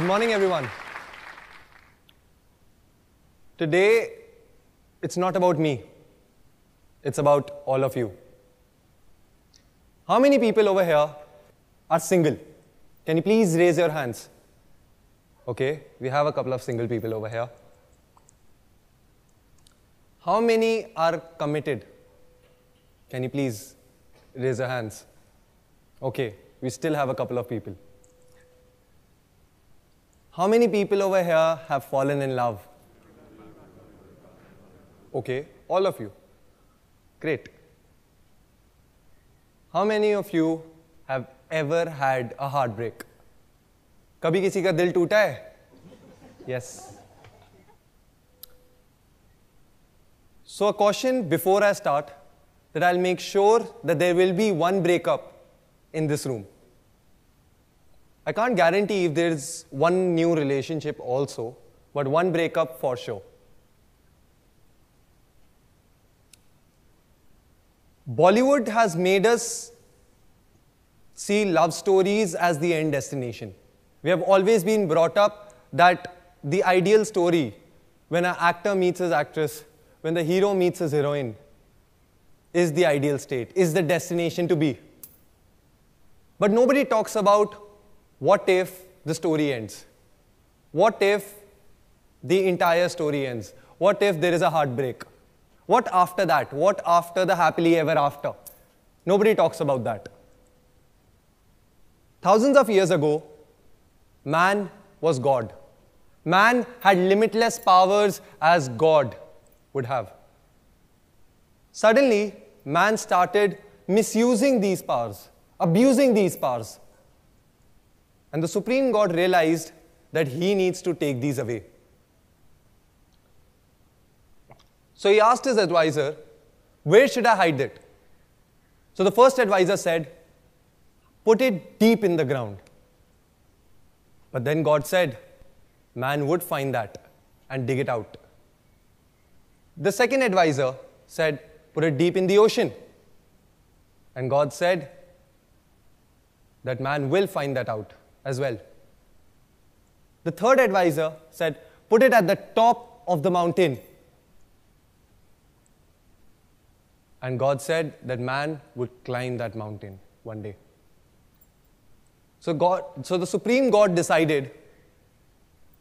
Good morning, everyone. Today, it's not about me. It's about all of you. How many people over here are single? Can you please raise your hands? Okay, we have a couple of single people over here. How many are committed? Can you please raise your hands? Okay, we still have a couple of people. How many people over here have fallen in love? Okay, all of you. Great. How many of you have ever had a heartbreak? कभी किसी का दिल टूटा है? Yes. So a caution before I start that I'll make sure that there will be one breakup in this room. I can't guarantee if there's one new relationship also, but one breakup for sure. Bollywood has made us see love stories as the end destination. We have always been brought up that the ideal story, when an actor meets his actress, when the hero meets his heroine, is the ideal state, is the destination to be. But nobody talks about what if the story ends? What if the entire story ends? What if there is a heartbreak? What after that? What after the happily ever after? Nobody talks about that. Thousands of years ago, man was God. Man had limitless powers as God would have. Suddenly, man started misusing these powers, abusing these powers. And the Supreme God realized that he needs to take these away. So he asked his advisor, where should I hide it? So the first advisor said, put it deep in the ground. But then God said, man would find that and dig it out. The second advisor said, put it deep in the ocean. And God said that man will find that out as well. The third advisor said, put it at the top of the mountain. And God said that man would climb that mountain one day. So the Supreme God decided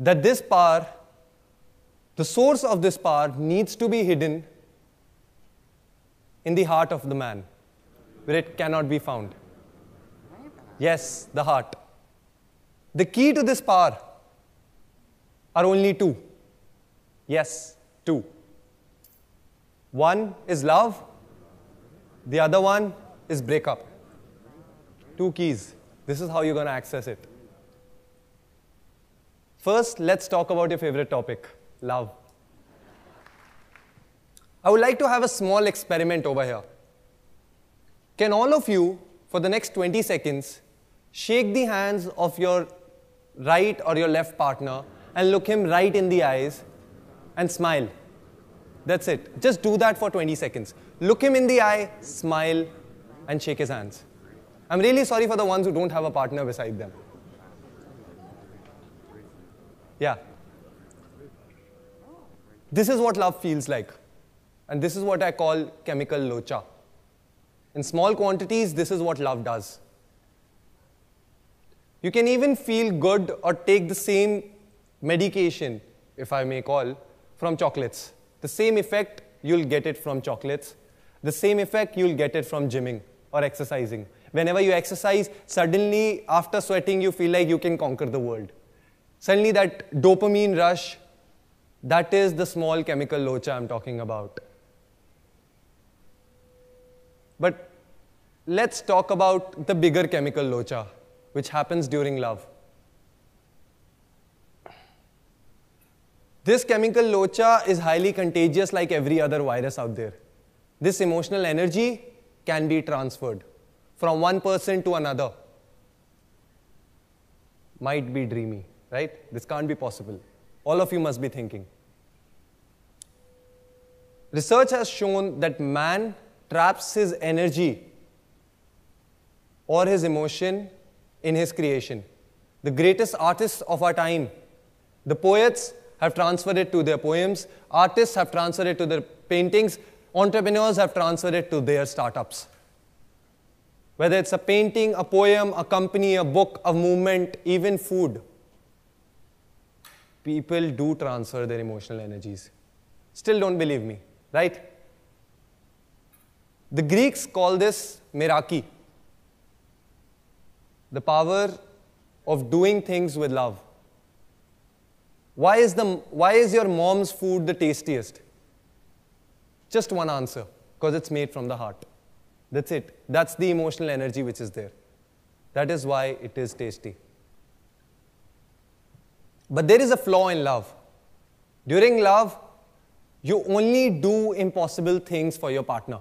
that this power, the source of this power, needs to be hidden in the heart of the man, where it cannot be found. Yes, the heart. The key to this power are only two. Yes, two. One is love. The other one is breakup. Two keys. This is how you're going to access it. First, let's talk about your favorite topic, love. I would like to have a small experiment over here. Can all of you, for the next 20 seconds, shake the hands of your right or your left partner and look him right in the eyes and smile? That's it. Just do that for 20 seconds. Look him in the eye, smile, and shake his hands. I'm really sorry for the ones who don't have a partner beside them. Yeah. This is what love feels like. And this is what I call chemical locha. In small quantities, this is what love does. You can even feel good or take the same medication, if I may call, from chocolates. The same effect, you'll get it from chocolates. The same effect, you'll get it from gymming or exercising. Whenever you exercise, suddenly, after sweating, you feel like you can conquer the world. Suddenly, that dopamine rush, that is the small chemical locha I'm talking about. But let's talk about the bigger chemical locha, which happens during love. This chemical locha is highly contagious like every other virus out there. This emotional energy can be transferred from one person to another. Might be dreamy, right? This can't be possible. All of you must be thinking. Research has shown that man traps his energy or his emotion in his creation. The greatest artists of our time, the poets have transferred it to their poems, artists have transferred it to their paintings, entrepreneurs have transferred it to their startups. Whether it's a painting, a poem, a company, a book, a movement, even food, people do transfer their emotional energies. Still don't believe me, right? The Greeks call this meraki, the power of doing things with love. Why is your mom's food the tastiest? Just one answer, because it's made from the heart. That's it. That's the emotional energy which is there. That is why it is tasty. But there is a flaw in love. During love, you only do impossible things for your partner.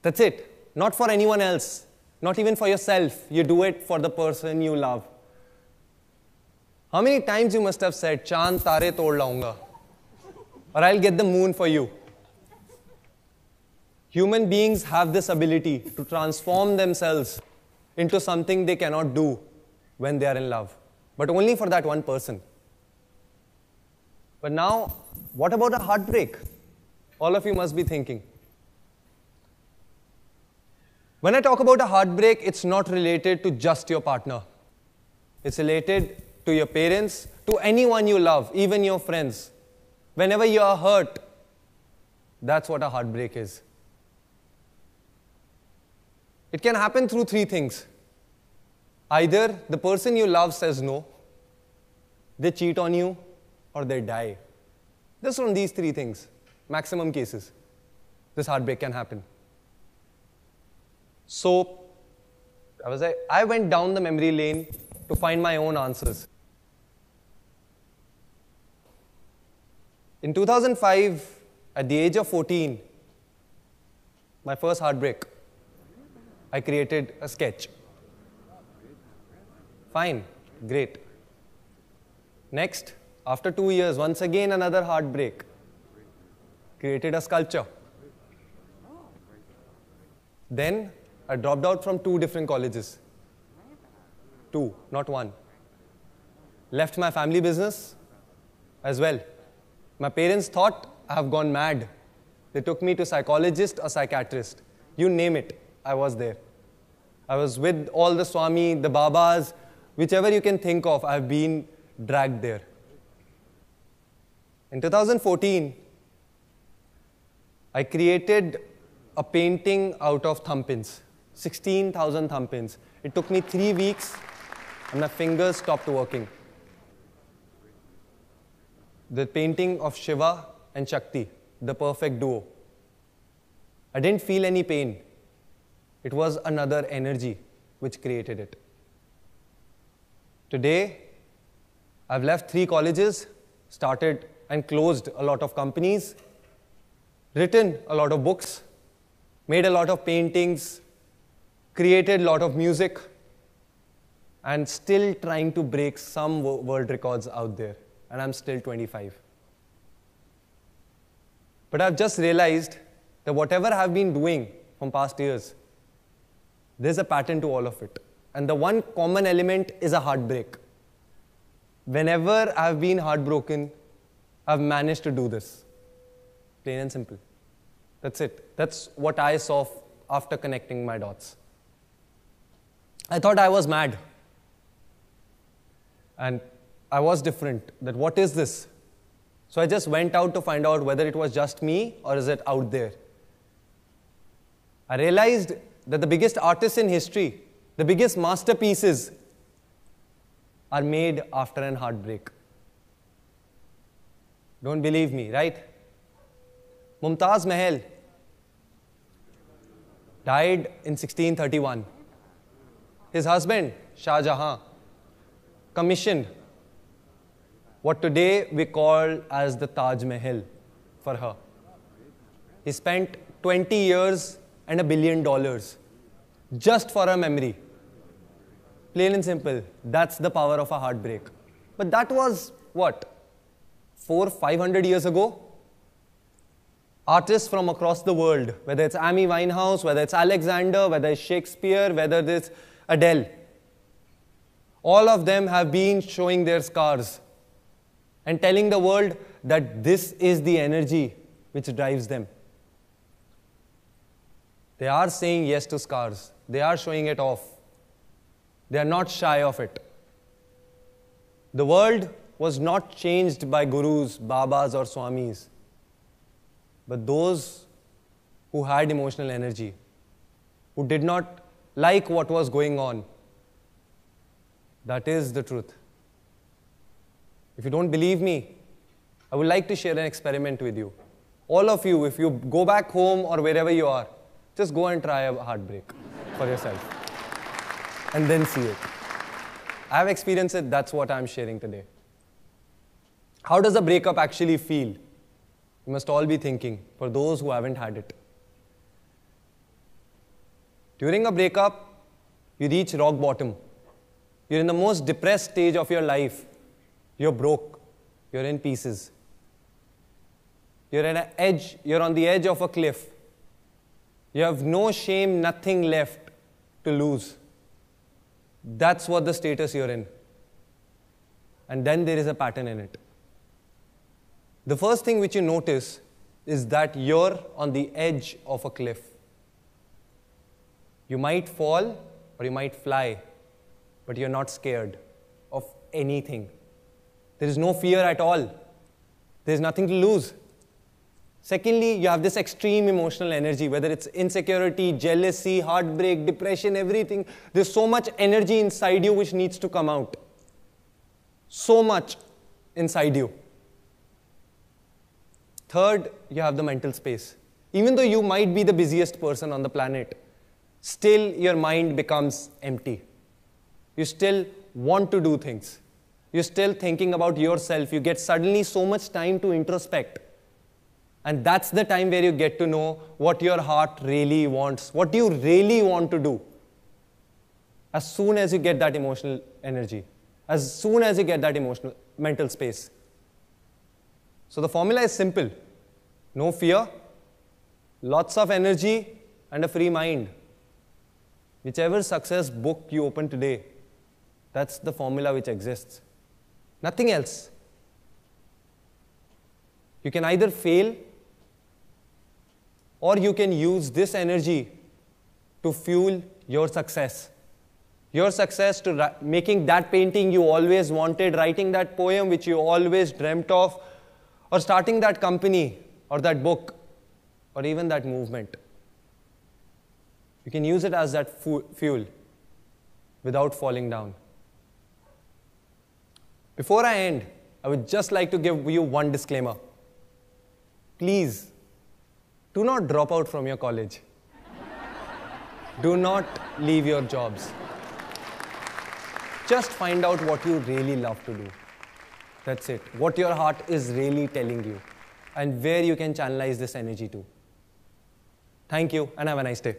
That's it. Not for anyone else. Not even for yourself. You do it for the person you love. How many times you must have said, "Chand tare tod launga," or "I'll get the moon for you." Human beings have this ability to transform themselves into something they cannot do when they are in love, but only for that one person. But now, what about a heartbreak? All of you must be thinking. When I talk about a heartbreak, it's not related to just your partner. It's related to your parents, to anyone you love, even your friends. Whenever you are hurt, that's what a heartbreak is. It can happen through three things. Either the person you love says no, they cheat on you, or they die. Just from these three things, maximum cases, this heartbreak can happen. So, I went down the memory lane to find my own answers. In 2005, at the age of 14, my first heartbreak, I created a sketch. Fine, great. Next, after 2 years, once again another heartbreak. Created a sculpture. Then, I dropped out from 2 different colleges. 2, not 1. Left my family business as well. My parents thought I have gone mad. They took me to psychologist or psychiatrist. You name it, I was there. I was with all the Swami, the Babas, whichever you can think of, I've been dragged there. In 2014, I created a painting out of thumb pins, 16,000 thumb pins. It took me 3 weeks and my fingers stopped working. The painting of Shiva and Shakti, the perfect duo. I didn't feel any pain. It was another energy which created it. Today, I've left 3 colleges, started and closed a lot of companies, written a lot of books, made a lot of paintings, created a lot of music, and still trying to break some world records out there. And I'm still 25. But I've just realized that whatever I've been doing from past years, there's a pattern to all of it. And the one common element is a heartbreak. Whenever I've been heartbroken, I've managed to do this. Plain and simple. That's it. That's what I saw after connecting my dots. I thought I was mad. And I was different. That what is this? So I just went out to find out whether it was just me or is it out there. I realized that the biggest artists in history, the biggest masterpieces are made after an heartbreak. Don't believe me, right? Mumtaz Mahal died in 1631. His husband, Shah Jahan, commissioned what today we call as the Taj Mahal for her. He spent 20 years and $1 billion just for her memory. Plain and simple, that's the power of a heartbreak. But that was, what, 400-500 years ago? Artists from across the world, whether it's Amy Winehouse, whether it's Alexander, whether it's Shakespeare, whether it's Adele, All of them have been showing their scars and telling the world that this is the energy which drives them. They are saying yes to scars. They are showing it off. They are not shy of it. The world was not changed by gurus, babas or swamis, but those who had emotional energy, who did not like what was going on. That is the truth. If you don't believe me, I would like to share an experiment with you. All of you, if you go back home or wherever you are, just go and try a heartbreak for yourself and then see it. I have experienced it, that's what I'm sharing today. How does a breakup actually feel? You must all be thinking, for those who haven't had it. During a breakup, you reach rock bottom. You're in the most depressed stage of your life. You're broke. You're in pieces. You're on the edge of a cliff. You have no shame, nothing left to lose. That's what the status you're in. And then there is a pattern in it. The first thing which you notice is that you're on the edge of a cliff. You might fall or you might fly, but you're not scared of anything. There is no fear at all. There's nothing to lose. Secondly, you have this extreme emotional energy, whether it's insecurity, jealousy, heartbreak, depression, everything. There's so much energy inside you which needs to come out. So much inside you. Third, you have the mental space. Even though you might be the busiest person on the planet, still your mind becomes empty. You still want to do things. You're still thinking about yourself. You get suddenly so much time to introspect. And that's the time where you get to know what your heart really wants, what you really want to do. As soon as you get that emotional energy, as soon as you get that emotional mental space. So the formula is simple. No fear, lots of energy, and a free mind. Whichever success book you open today, that's the formula which exists. Nothing else. You can either fail or you can use this energy to fuel your success. Your success to making that painting you always wanted, writing that poem which you always dreamt of, or starting that company or that book or even that movement. You can use it as that fuel without falling down. Before I end, I would just like to give you one disclaimer. Please, do not drop out from your college. Do not leave your jobs. Just find out what you really love to do. That's it. What your heart is really telling you and where you can channelize this energy to. Thank you and have a nice day.